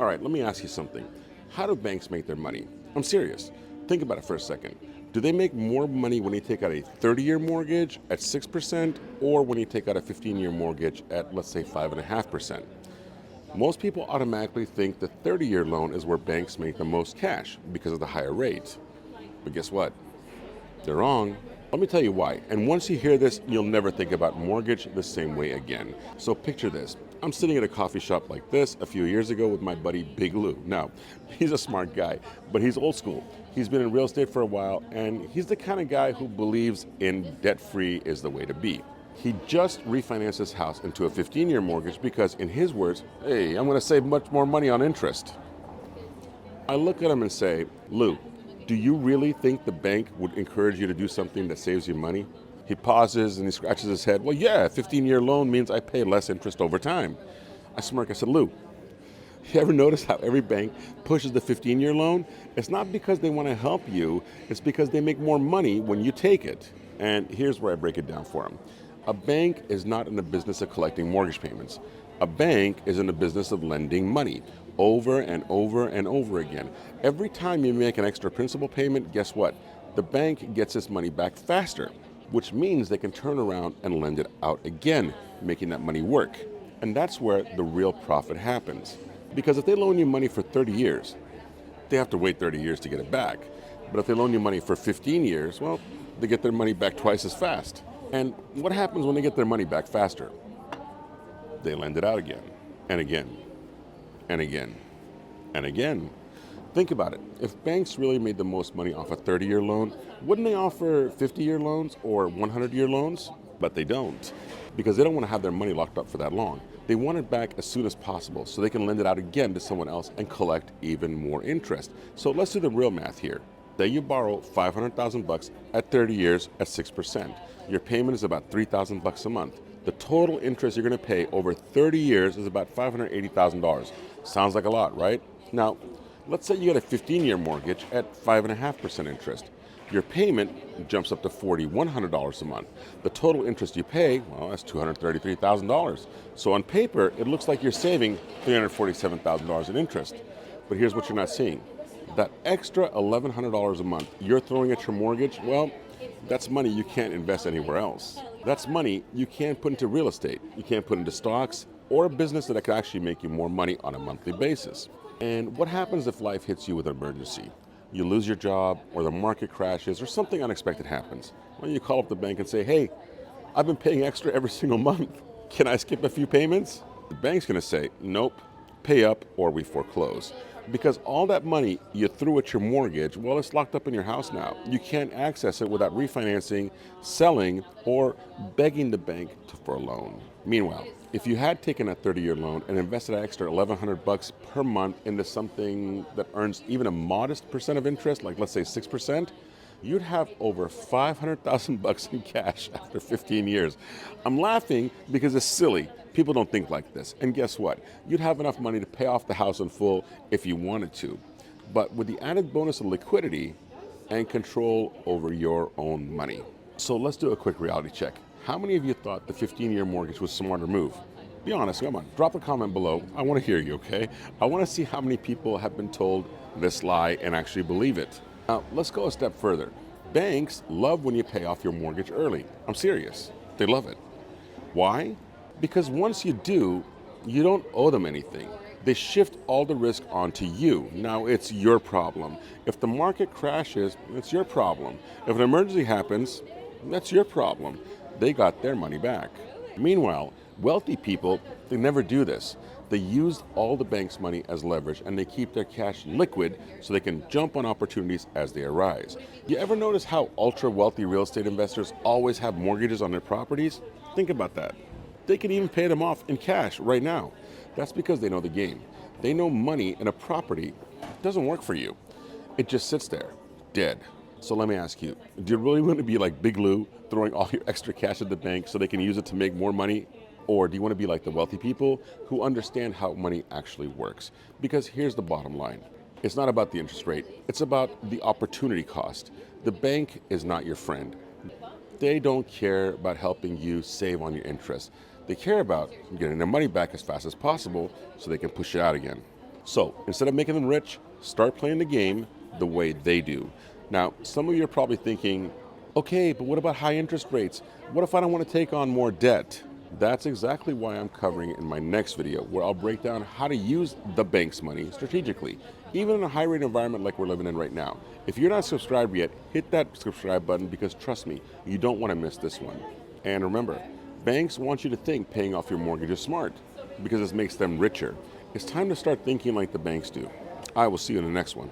All right, let me ask you something. How do banks make their money? I'm serious. Think about it for a second. Do they make more money when you take out a 30-year mortgage at 6% or when you take out a 15-year mortgage at, let's say, 5.5%? Most people automatically think the 30-year loan is where banks make the most cash because of the higher rate. But guess what? They're wrong. Let me tell you why. And once you hear this, you'll never think about mortgage the same way again. So picture this. I'm sitting at a coffee shop like this a few years ago with my buddy Big Lou. Now, he's a smart guy, but he's old school. He's been in real estate for a while, and he's the kind of guy who believes in debt-free is the way to be. He just refinanced his house into a 15-year mortgage because, in his words, hey, I'm going to save much more money on interest. I look at him and say, Lou, do you really think the bank would encourage you to do something that saves you money? He pauses and he scratches his head. Well, yeah, a 15-year loan means I pay less interest over time. I smirk. I said, Lou, you ever notice how every bank pushes the 15-year loan? It's not because they want to help you. It's because they make more money when you take it. And here's where I break it down for him. A bank is not in the business of collecting mortgage payments. A bank is in the business of lending money over and over and over again. Every time you make an extra principal payment, guess what? The bank gets its money back faster, which means they can turn around and lend it out again, making that money work. And that's where the real profit happens. Because if they loan you money for 30 years, they have to wait 30 years to get it back. But if they loan you money for 15 years, well, they get their money back twice as fast. And what happens when they get their money back faster? They lend it out again, and again, and again, and again. Think about it. If banks really made the most money off a 30-year loan, wouldn't they offer 50-year loans or 100-year loans? But they don't, because they don't want to have their money locked up for that long. They want it back as soon as possible so they can lend it out again to someone else and collect even more interest. So let's do the real math here. Say you borrow $500,000 at 30 years at 6%. Your payment is about $3,000 a month. The total interest you're going to pay over 30 years is about $580,000. Sounds like a lot, right? Now, let's say you get a 15-year mortgage at 5.5% interest. Your payment jumps up to $4,100 a month. The total interest you pay, well, that's $233,000. So on paper, it looks like you're saving $347,000 in interest. But here's what you're not seeing. That extra $1,100 a month you're throwing at your mortgage, well, that's money you can't invest anywhere else. That's money you can't put into real estate. You can't put into stocks or a business that could actually make you more money on a monthly basis. And what happens if life hits you with an emergency? You lose your job, or the market crashes, or something unexpected happens. Well, you call up the bank and say, hey, I've been paying extra every single month. Can I skip a few payments? The bank's going to say, nope, pay up or we foreclose. Because all that money you threw at your mortgage, well, it's locked up in your house now. You can't access it without refinancing, selling, or begging the bank for a loan. Meanwhile, if you had taken a 30-year loan and invested an extra $1,100 per month into something that earns even a modest percent of interest, like let's say 6%, you'd have over $500,000 in cash after 15 years. I'm laughing because it's silly. People don't think like this. And guess what? You'd have enough money to pay off the house in full if you wanted to. But with the added bonus of liquidity and control over your own money. So let's do a quick reality check. How many of you thought the 15-year mortgage was a smarter move? Be honest, come on, drop a comment below. I want to hear you, okay? I want to see how many people have been told this lie and actually believe it. Now, let's go a step further. Banks love when you pay off your mortgage early. I'm serious. They love it. Why? Because once you do, you don't owe them anything. They shift all the risk onto you. Now it's your problem. If the market crashes, it's your problem. If an emergency happens, that's your problem. They got their money back. Meanwhile, wealthy people, they never do this. They use all the bank's money as leverage and they keep their cash liquid so they can jump on opportunities as they arise. You ever notice how ultra wealthy real estate investors always have mortgages on their properties? Think about that. They can even pay them off in cash right now. That's because they know the game. They know money in a property doesn't work for you. It just sits there, dead. So let me ask you, do you really want to be like Big Lou, throwing all your extra cash at the bank so they can use it to make more money? Or do you want to be like the wealthy people who understand how money actually works? Because here's the bottom line. It's not about the interest rate. It's about the opportunity cost. The bank is not your friend. They don't care about helping you save on your interest. They care about getting their money back as fast as possible so they can push it out again. So instead of making them rich, start playing the game the way they do. Now, some of you are probably thinking, okay, but what about high interest rates? What if I don't want to take on more debt? That's exactly why I'm covering it in my next video, where I'll break down how to use the bank's money strategically, even in a high rate environment like we're living in right now. If you're not subscribed yet, hit that subscribe button because trust me, you don't want to miss this one. And remember, banks want you to think paying off your mortgage is smart because it makes them richer. It's time to start thinking like the banks do. I will see you in the next one.